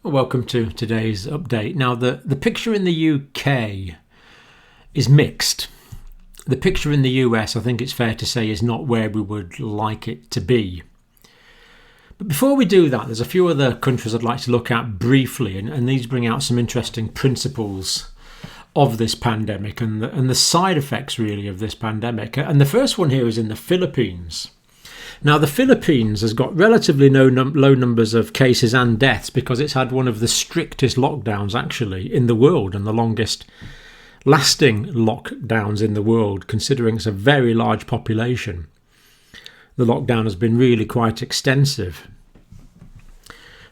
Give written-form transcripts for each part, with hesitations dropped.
Welcome to today's update. Now, the picture in the UK is mixed. The picture in the US, I think it's fair to say, is not where we would like it to be. But before we do that, there's a few other countries I'd like to look at briefly, and these bring out some interesting principles of this pandemic and the side effects, really, of this pandemic. And the first one here is in the Philippines. Now, the Philippines has got relatively low numbers of cases and deaths because it's had one of the strictest lockdowns, actually, in the world, and the longest lasting lockdowns in the world, considering it's a very large population. The lockdown has been really quite extensive.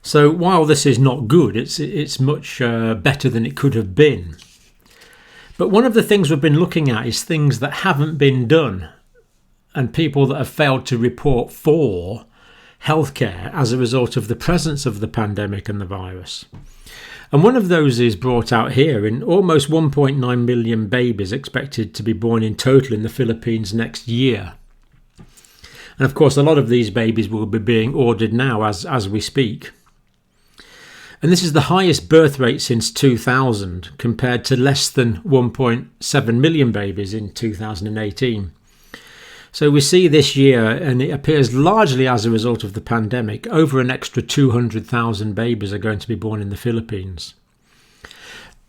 So while this is not good, it's much better than it could have been. But one of the things we've been looking at is things that haven't been done, and people that have failed to report for healthcare as a result of the presence of the pandemic and the virus. And one of those is brought out here in almost 1.9 million babies expected to be born in total in the Philippines next year. And of course, a lot of these babies will be being ordered now as we speak. And this is the highest birth rate since 2000, compared to less than 1.7 million babies in 2018. So we see this year, and it appears largely as a result of the pandemic, over an extra 200,000 babies are going to be born in the Philippines.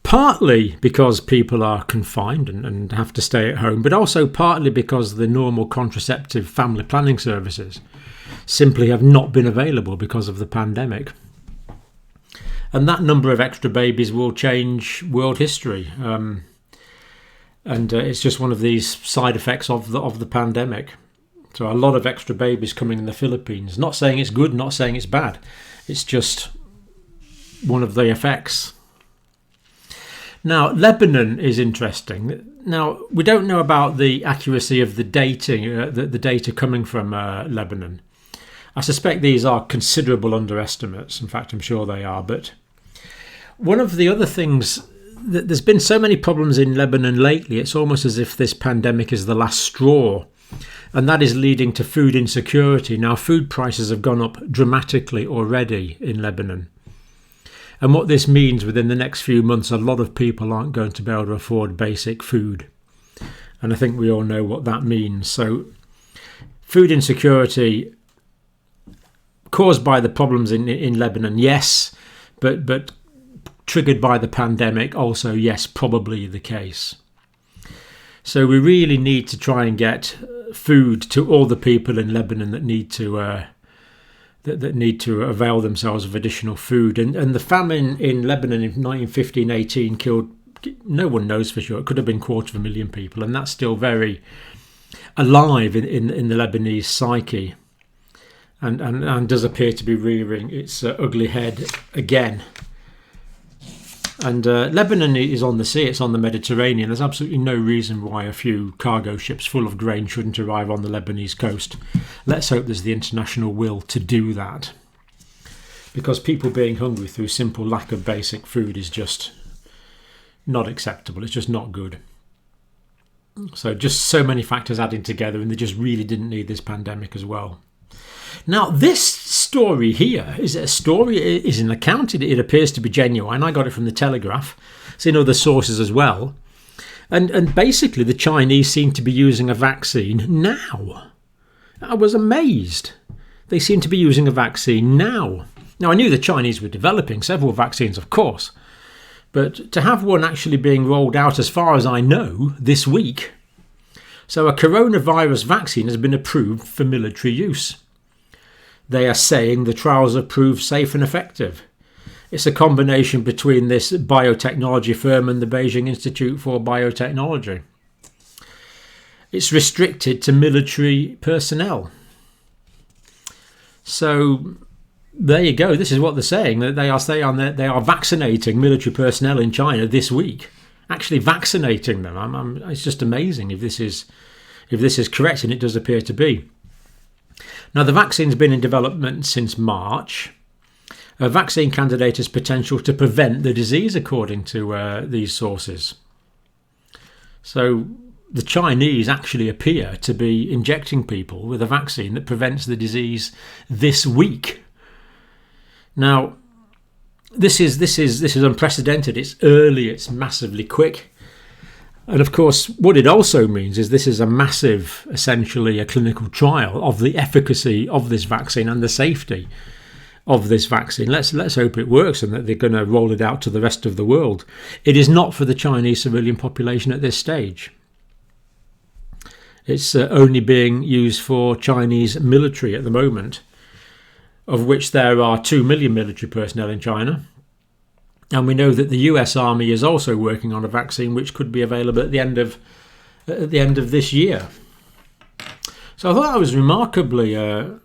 Partly because people are confined and have to stay at home, but also partly because the normal contraceptive family planning services simply have not been available because of the pandemic. And that number of extra babies will change world history. And it's just one of these side effects of the pandemic. So a lot of extra babies coming in the Philippines. Not saying it's good, not saying it's bad. It's just one of the effects. Now, Lebanon is interesting. Now, we don't know about the accuracy of the dating, the data coming from Lebanon. I suspect these are considerable underestimates. In fact, I'm sure they are. But one of the other things, there's been so many problems in Lebanon lately, it's almost as if this pandemic is the last straw, and that is leading to food insecurity. Now, food prices have gone up dramatically already in Lebanon, and what this means within the next few months, a lot of people aren't going to be able to afford basic food, and I think we all know what that means. So food insecurity caused by the problems in Lebanon, yes, but triggered by the pandemic, also, yes, probably the case. So we really need to try and get food to all the people in Lebanon that need to avail themselves of additional food. And the famine in Lebanon in 1915-18 killed, no one knows for sure, it could have been 250,000 people, and that's still very alive in the Lebanese psyche, and does appear to be rearing its ugly head again. And Lebanon is on the sea, it's on the Mediterranean. There's absolutely no reason why a few cargo ships full of grain shouldn't arrive on the Lebanese coast. Let's hope there's the international will to do that. Because people being hungry through simple lack of basic food is just not acceptable. It's just not good. So just so many factors adding together, and they just really didn't need this pandemic as well. Now, this story here is an account. It appears to be genuine. I got it from the Telegraph. Seen other sources as well. And basically, the Chinese seem to be using a vaccine now. I was amazed. They seem to be using a vaccine now. Now, I knew the Chinese were developing several vaccines, of course. But to have one actually being rolled out, as far as I know, this week. So a coronavirus vaccine has been approved for military use. They are saying the trials have proved safe and effective. It's a combination between this biotechnology firm and the Beijing Institute for Biotechnology. It's restricted to military personnel. So there you go. This is what they're saying. They are vaccinating military personnel in China this week. Actually vaccinating them. It's just amazing if this is correct, and it does appear to be. Now, the vaccine's been in development since March. A vaccine candidate has potential to prevent the disease, according to these sources. So the Chinese actually appear to be injecting people with a vaccine that prevents the disease this week. Now, this is unprecedented. It's early. It's massively quick. And of course, what it also means is this is a massive, essentially a clinical trial of the efficacy of this vaccine and the safety of this vaccine. Let's hope it works and that they're going to roll it out to the rest of the world. It is not for the Chinese civilian population at this stage. It's only being used for Chinese military at the moment, of which there are 2 million military personnel in China. And we know that the US Army is also working on a vaccine which could be available at the end of this year. So I thought that was remarkably. I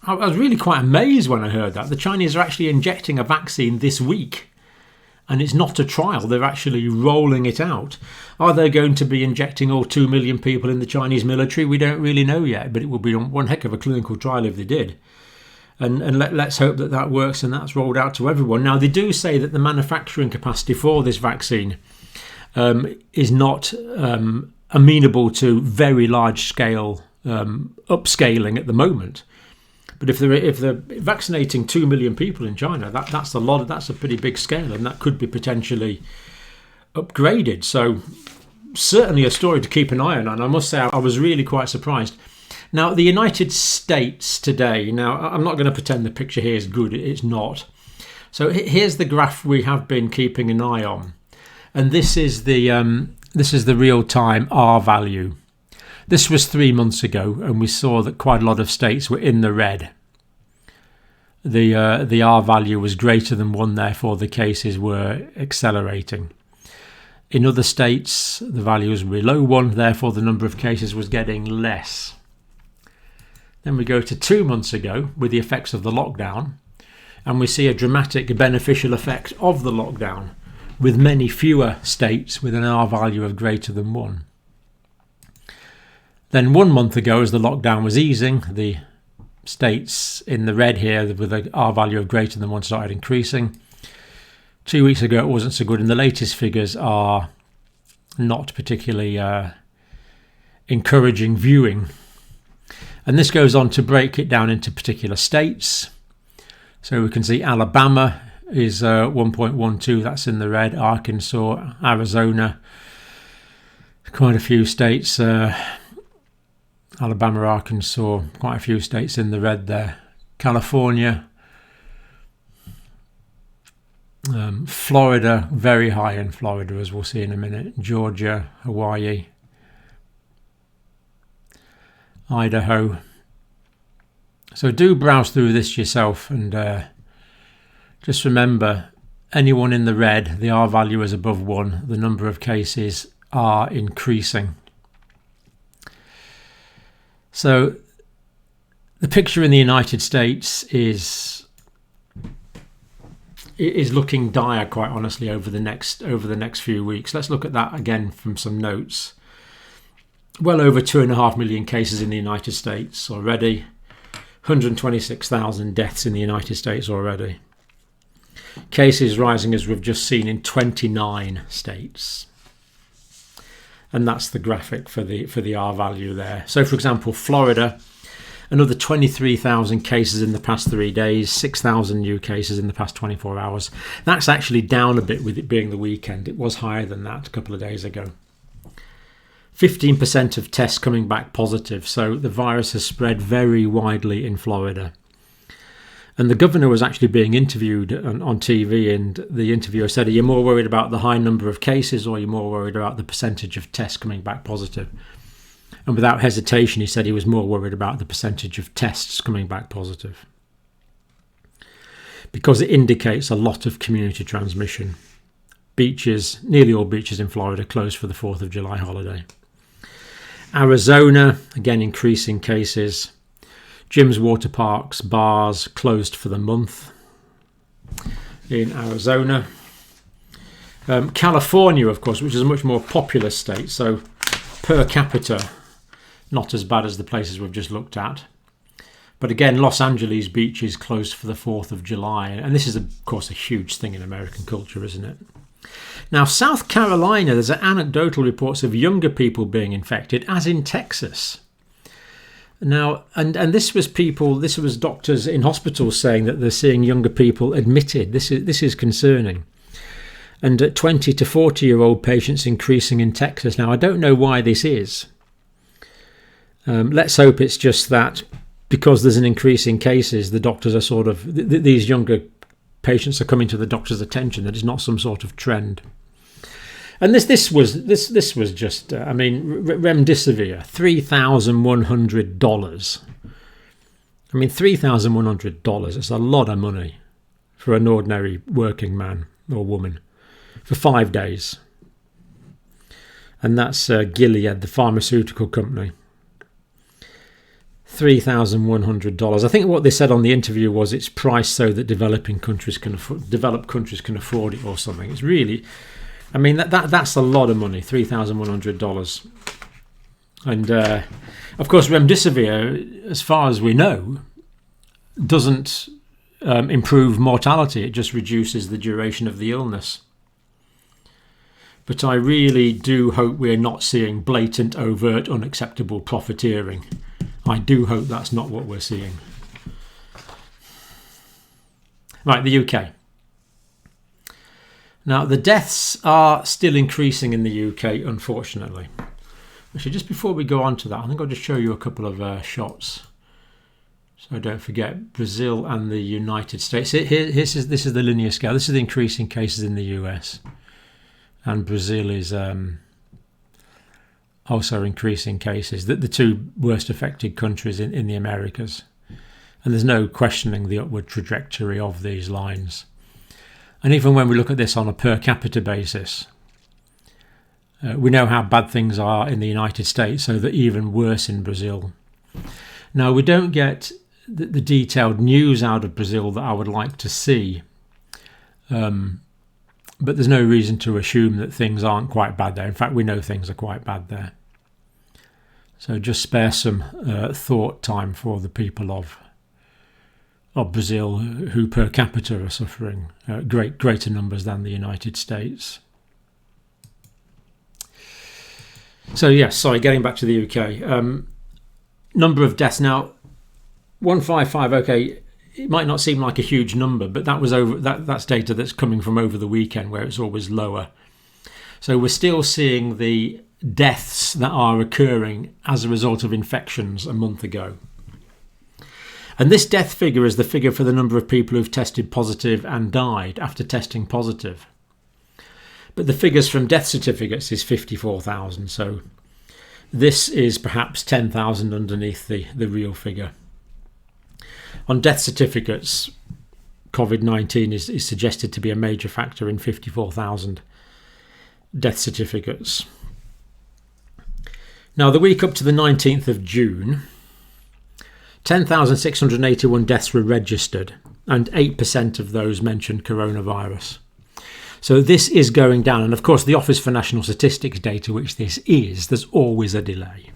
was really quite amazed when I heard that the Chinese are actually injecting a vaccine this week, and it's not a trial. They're actually rolling it out. Are they going to be injecting all 2 million people in the Chinese military? We don't really know yet, but it would be one heck of a clinical trial if they did. And let's hope that works and that's rolled out to everyone. Now, they do say that the manufacturing capacity for this vaccine is not amenable to very large-scale upscaling at the moment. But if they're vaccinating 2 million people in China, that's a lot. That's a pretty big scale, and that could be potentially upgraded. So certainly a story to keep an eye on. And I must say, I was really quite surprised. Now, the United States today, now I'm not going to pretend the picture here is good, it's not. So here's the graph we have been keeping an eye on. And this is the real-time R value. This was 3 months ago, and we saw that quite a lot of states were in the red. The R value was greater than 1, therefore the cases were accelerating. In other states, the values were below 1, therefore the number of cases was getting less. Then we go to 2 months ago with the effects of the lockdown, and we see a dramatic beneficial effect of the lockdown with many fewer states with an R value of greater than 1. Then 1 month ago, as the lockdown was easing, the states in the red here with an R value of greater than 1 started increasing. 2 weeks ago it wasn't so good, and the latest figures are not particularly encouraging viewing. And this goes on to break it down into particular states. So we can see Alabama is 1.12, that's in the red. Arkansas, Arizona, quite a few states. Alabama, Arkansas, quite a few states in the red there. California, Florida, very high in Florida, as we'll see in a minute. Georgia, Hawaii, Idaho. So do browse through this yourself, and just remember, anyone in the red, the R value is above 1, the number of cases are increasing. So the picture in the United States is looking dire, quite honestly, over the next few weeks. Let's look at that again from some notes. Well over 2.5 million cases in the United States already. 126,000 deaths in the United States already. Cases rising, as we've just seen, in 29 states. And that's the graphic for the R value there. So, for example, Florida, another 23,000 cases in the past 3 days, 6,000 new cases in the past 24 hours. That's actually down a bit with it being the weekend. It was higher than that a couple of days ago. 15% of tests coming back positive. So the virus has spread very widely in Florida. And the governor was actually being interviewed on TV, and the interviewer said, are you more worried about the high number of cases, or are you more worried about the percentage of tests coming back positive? And without hesitation, he said he was more worried about the percentage of tests coming back positive, because it indicates a lot of community transmission. Beaches, nearly all beaches in Florida, closed for the 4th of July holiday. Arizona, again increasing cases. Gyms, water parks, bars closed for the month in Arizona. California, of course, which is a much more populous state, so per capita, not as bad as the places we've just looked at. But again, Los Angeles beaches closed for the 4th of July. And this is, of course, a huge thing in American culture, isn't it? Now, South Carolina, there's anecdotal reports of younger people being infected, as in Texas. Now, and this was doctors in hospitals saying that they're seeing younger people admitted. This is concerning. And 20 to 40-year-old patients increasing in Texas. Now, I don't know why this is. Let's hope it's just that because there's an increase in cases, the doctors are sort of, these younger patients are coming to the doctor's attention, that it's not some sort of trend. And this was just, remdesivir, $3,100. I mean, $3,100 is a lot of money for an ordinary working man or woman for 5 days. And that's Gilead, the pharmaceutical company. $3,100. I think what they said on the interview was it's priced so that developed countries can afford it or something. It's really, I mean, that's a lot of money, $3,100. And of course, remdesivir, as far as we know, doesn't improve mortality. It just reduces the duration of the illness. But I really do hope we're not seeing blatant, overt, unacceptable profiteering. I do hope that's not what we're seeing. Right, the UK. Now, the deaths are still increasing in the UK, unfortunately. Actually, just before we go on to that, I think I'll just show you a couple of shots. So don't forget Brazil and the United States. This is the linear scale. This is the increasing cases in the US. And Brazil is also increasing cases. The two worst affected countries in the Americas. And there's no questioning the upward trajectory of these lines. And even when we look at this on a per capita basis, we know how bad things are in the United States, so they're even worse in Brazil. Now, we don't get the detailed news out of Brazil that I would like to see, but there's no reason to assume that things aren't quite bad there. In fact, we know things are quite bad there. So just spare some thought time for the people of Brazil, who per capita are suffering greater numbers than the United States. So yes, sorry, getting back to the UK. Number of deaths now, 155. Okay, it might not seem like a huge number, but that's data that's coming from over the weekend, where it's always lower. So we're still seeing the deaths that are occurring as a result of infections a month ago. And this death figure is the figure for the number of people who've tested positive and died after testing positive. But the figures from death certificates is 54,000. So this is perhaps 10,000 underneath the real figure. On death certificates, COVID-19 is suggested to be a major factor in 54,000 death certificates. Now, the week up to the 19th of June, 10,681 deaths were registered, and 8% of those mentioned coronavirus. So this is going down. And of course, the Office for National Statistics data, which this is, there's always a delay.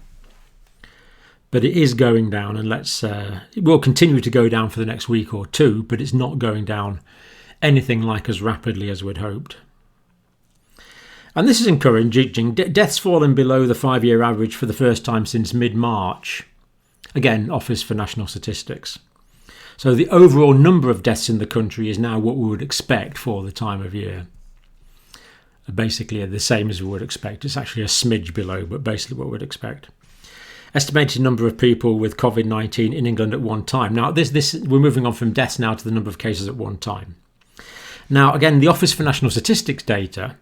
But it is going down, and it will continue to go down for the next week or two, but it's not going down anything like as rapidly as we'd hoped. And this is encouraging. Deaths fallen below the 5-year average for the first time since mid-March. Again, Office for National Statistics. So the overall number of deaths in the country is now what we would expect for the time of year. Basically the same as we would expect. It's actually a smidge below, but basically what we'd expect. Estimated number of people with COVID-19 in England at one time. Now, we're moving on from deaths now to the number of cases at one time. Now, again, the Office for National Statistics data,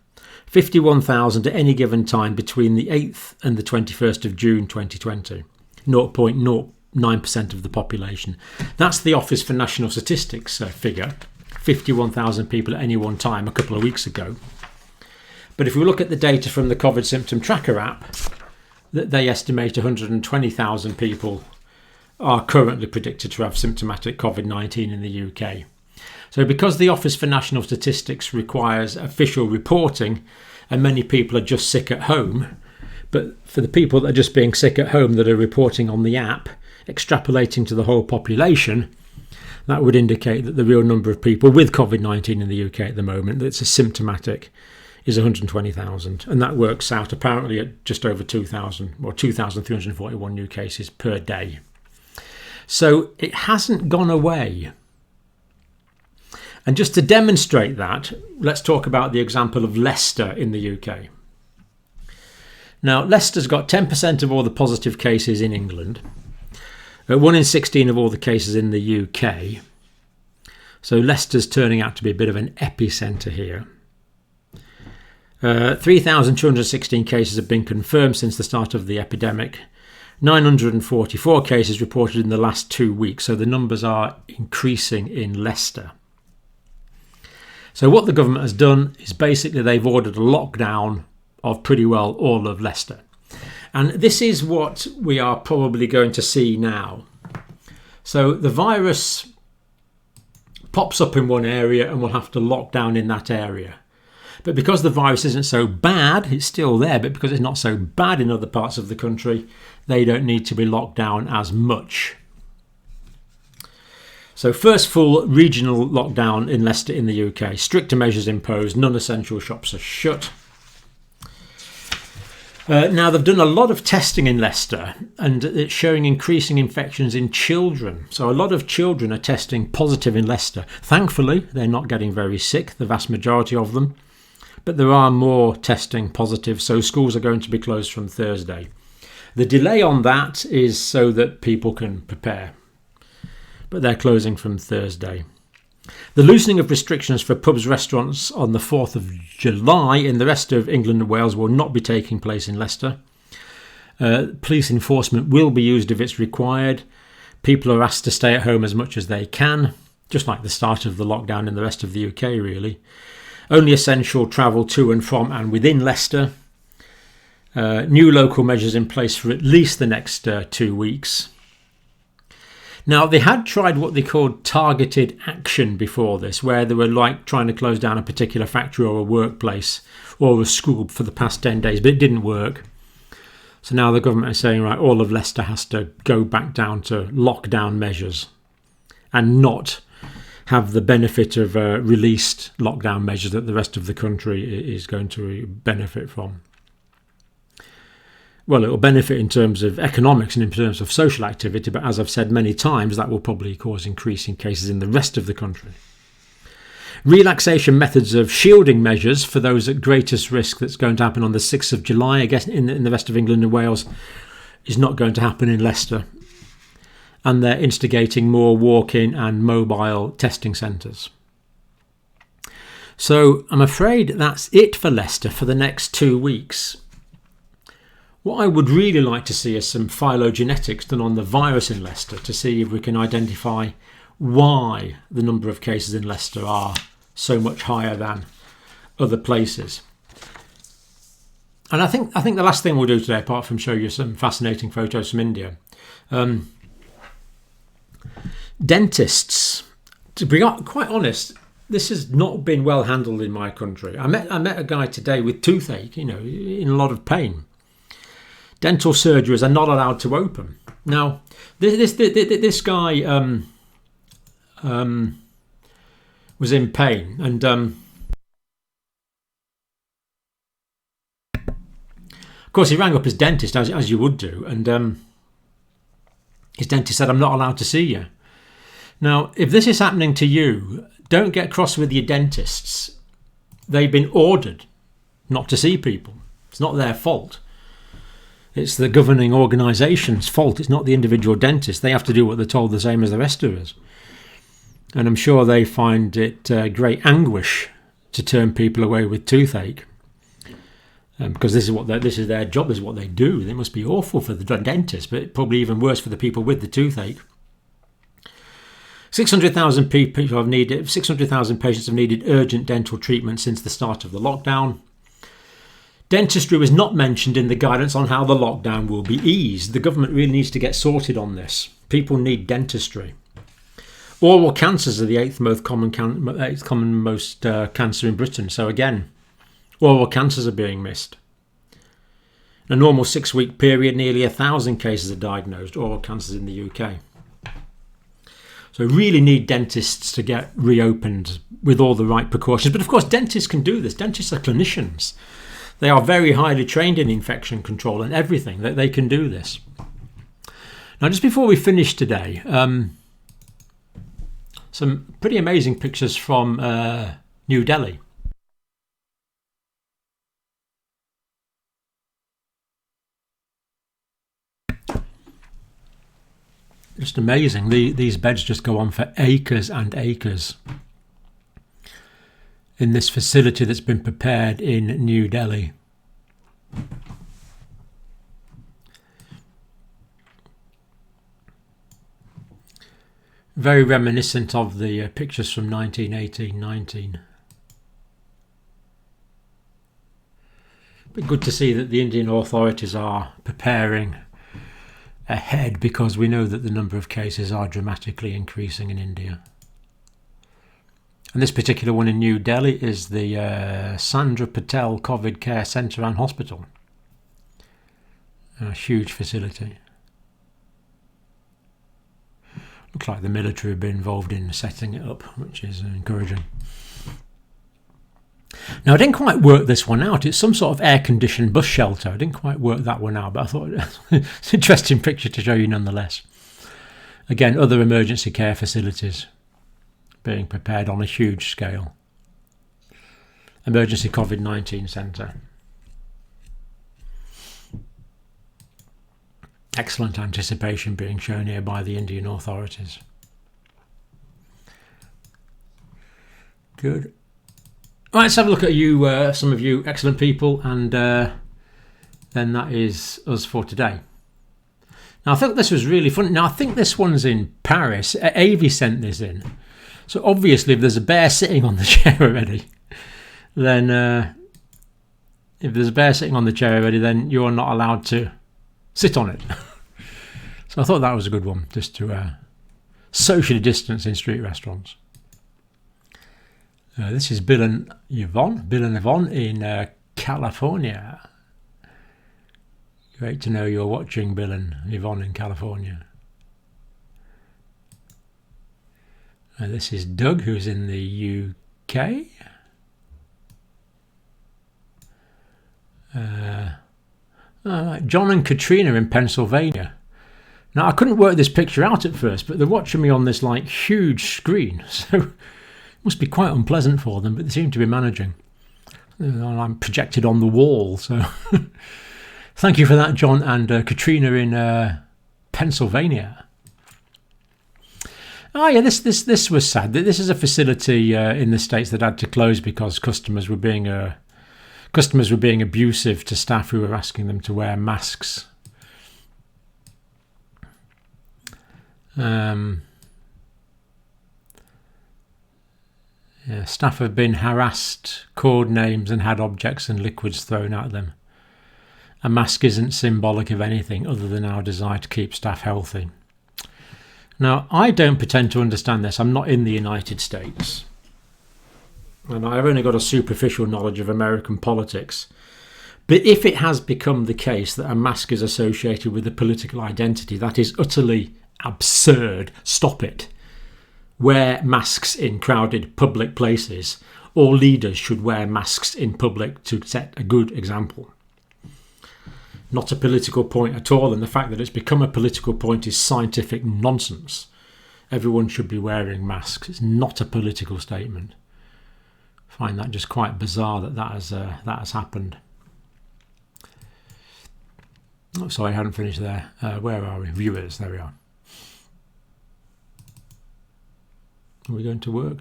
51,000 at any given time between the 8th and the 21st of June 2020. 0.09% of the population. That's the Office for National Statistics figure, 51,000 people at any one time a couple of weeks ago. But if we look at the data from the COVID Symptom Tracker app, they estimate 120,000 people are currently predicted to have symptomatic COVID-19 in the UK. So because the Office for National Statistics requires official reporting and many people are just sick at home, but for the people that are just being sick at home that are reporting on the app, extrapolating to the whole population, that would indicate that the real number of people with COVID-19 in the UK at the moment that's asymptomatic is 120,000. And that works out apparently at just over 2,000, or 2,341 new cases per day. So it hasn't gone away. And just to demonstrate that, let's talk about the example of Leicester in the UK. Now, Leicester's got 10% of all the positive cases in England, 1 in 16 of all the cases in the UK. So Leicester's turning out to be a bit of an epicentre here. 3,216 cases have been confirmed since the start of the epidemic. 944 cases reported in the last 2 weeks. So the numbers are increasing in Leicester. So what the government has done is basically they've ordered a lockdown of pretty well all of Leicester. And this is what we are probably going to see now. So the virus pops up in one area and we'll have to lock down in that area. But because the virus isn't so bad, it's still there, but because it's not so bad in other parts of the country, they don't need to be locked down as much. So first full regional lockdown in Leicester in the UK. Stricter measures imposed, non-essential shops are shut. Now they've done a lot of testing in Leicester and it's showing increasing infections in children. So a lot of children are testing positive in Leicester. Thankfully, they're not getting very sick, the vast majority of them. But there are more testing positive, so schools are going to be closed from Thursday. The delay on that is so that people can prepare. But they're closing from Thursday. The loosening of restrictions for pubs, restaurants on the 4th of July in the rest of England and Wales will not be taking place in Leicester. Police enforcement will be used if it's required. People are asked to stay at home as much as they can, just like the start of the lockdown in the rest of the UK really. Only essential travel to and from and within Leicester. New local measures in place for at least the next 2 weeks. Now, they had tried what they called targeted action before this, where they were like trying to close down a particular factory or a workplace or a school for the past 10 days, but it didn't work. So now the government is saying, right, all of Leicester has to go back down to lockdown measures and not have the benefit of released lockdown measures that the rest of the country is going to benefit from. Well, it will benefit in terms of economics and in terms of social activity, but as I've said many times, that will probably cause increasing cases in the rest of the country. Relaxation methods of shielding measures for those at greatest risk that's going to happen on the 6th of July, I guess, in the rest of England and Wales, is not going to happen in Leicester. And they're instigating more walk-in and mobile testing centres. So I'm afraid that's it for Leicester for the next 2 weeks. What I would really like to see is some phylogenetics done on the virus in Leicester to see if we can identify why the number of cases in Leicester are so much higher than other places. And I think the last thing we'll do today, apart from show you some fascinating photos from India, dentists. To be quite honest, this has not been well handled in my country. I met a guy today with toothache, in a lot of pain. Dental surgeries are not allowed to open. Now, this guy was in pain, and of course he rang up his dentist as you would do, and his dentist said, "I'm not allowed to see you." Now, if this is happening to you, don't get cross with your dentists. They've been ordered not to see people. It's not their fault. It's the governing organisation's fault. It's not the individual dentist. They have to do what they're told, the same as the rest of us. And I'm sure they find it great anguish to turn people away with toothache, because this is their job. This is what they do. It must be awful for the dentist, but probably even worse for the people with the toothache. 600,000 patients have needed urgent dental treatment since the start of the lockdown. Dentistry was not mentioned in the guidance on how the lockdown will be eased. The government really needs to get sorted on this. People need dentistry. Oral cancers are the eighth most common cancer in Britain. So again, oral cancers are being missed. In a normal 6-week period, nearly 1,000 cases are diagnosed, oral cancers in the UK. So we really need dentists to get reopened with all the right precautions. But of course, dentists can do this. Dentists are clinicians. They are very highly trained in infection control and everything. They can do this. Now, just before we finish today, some pretty amazing pictures from New Delhi. Just amazing. These beds just go on for acres and acres in this facility that's been prepared in New Delhi. Very reminiscent of the pictures from 1918-19. But good to see that the Indian authorities are preparing ahead, because we know that the number of cases are dramatically increasing in India. And this particular one in New Delhi is the Sandra Patel COVID Care Centre and Hospital. A huge facility. Looks like the military have been involved in setting it up, which is encouraging. Now, I didn't quite work this one out. It's some sort of air-conditioned bus shelter. I didn't quite work that one out, but I thought it's an interesting picture to show you nonetheless. Again, other emergency care facilities being prepared on a huge scale. Emergency COVID-19 centre. Excellent anticipation being shown here by the Indian authorities. Good. Right, let's have a look at you, some of you excellent people, and then that is us for today. Now, I thought this was really fun. Now, I think this one's in Paris. Avi sent this in. So obviously, if there's a bear sitting on the chair already, then if there's a bear sitting on the chair already, then you're not allowed to sit on it. So I thought that was a good one, just to socially distance in street restaurants. This is Bill and Yvonne in California. Great to know you're watching, Bill and Yvonne in California. This is Doug, who's in the UK. John and Katrina in Pennsylvania. Now, I couldn't work this picture out at first, but they're watching me on this like huge screen, so it must be quite unpleasant for them, but they seem to be managing. I'm projected on the wall, so thank you for that, John and Katrina in Pennsylvania. Oh yeah, this was sad. This is a facility in the States that had to close because customers were being abusive to staff who were asking them to wear masks. Yeah, staff have been harassed, called names and had objects and liquids thrown at them. A mask isn't symbolic of anything other than our desire to keep staff healthy. Now, I don't pretend to understand this. I'm not in the United States. And I've only got a superficial knowledge of American politics. But if it has become the case that a mask is associated with a political identity, that is utterly absurd. Stop it. Wear masks in crowded public places. All leaders should wear masks in public to set a good example. Not a political point at all, and the fact that it's become a political point is scientific nonsense. Everyone should be wearing masks. It's not a political statement. I find that just quite bizarre that has happened. Oh, sorry, I hadn't finished there. Where are we? Viewers, there we are. Are we going to work?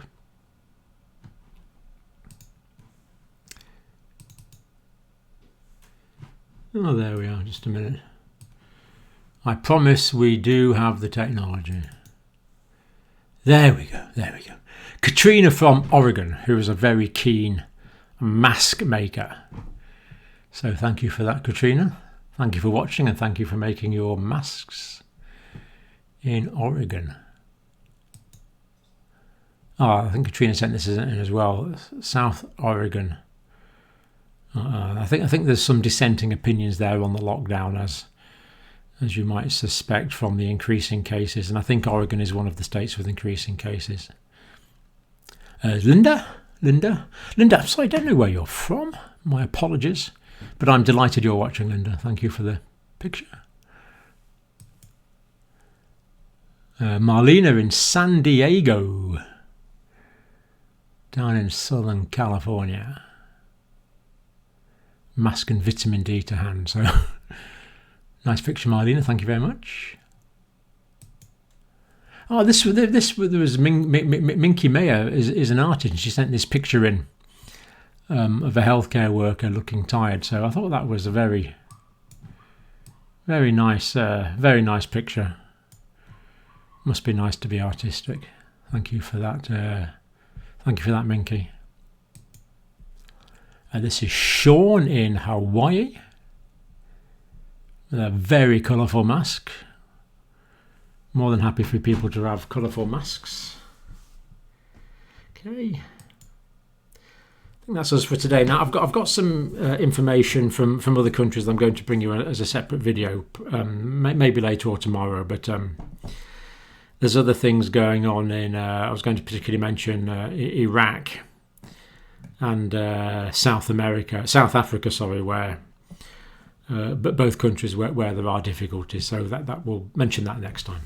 Oh, there we are, just a minute. I promise we do have the technology. There we go. Katrina from Oregon, who is a very keen mask maker. So thank you for that, Katrina. Thank you for watching and thank you for making your masks in Oregon. Oh, I think Katrina sent this in as well. South Oregon. I think there's some dissenting opinions there on the lockdown, as you might suspect from the increasing cases, and I think Oregon is one of the states with increasing cases. Linda, I'm sorry, I don't know where you're from. My apologies, but I'm delighted you're watching, Linda. Thank you for the picture. Marlena in San Diego, down in Southern California. Mask and vitamin D to hand. So nice picture, Marlena. Thank you very much. Oh, there was Minky Mayer is an artist, and she sent this picture in of a healthcare worker looking tired. So I thought that was a very nice picture. Must be nice to be artistic. Thank you for that. Thank you for that, Minky. This is Sean in Hawaii with a very colourful mask. More than happy for people to have colourful masks. Okay, I think that's us for today. Now I've got some information from other countries that I'm going to bring you as a separate video, maybe later or tomorrow. But there's other things going on in. I was going to particularly mention Iraq and South Africa, sorry, where but both countries where there are difficulties. So that we'll mention that next time.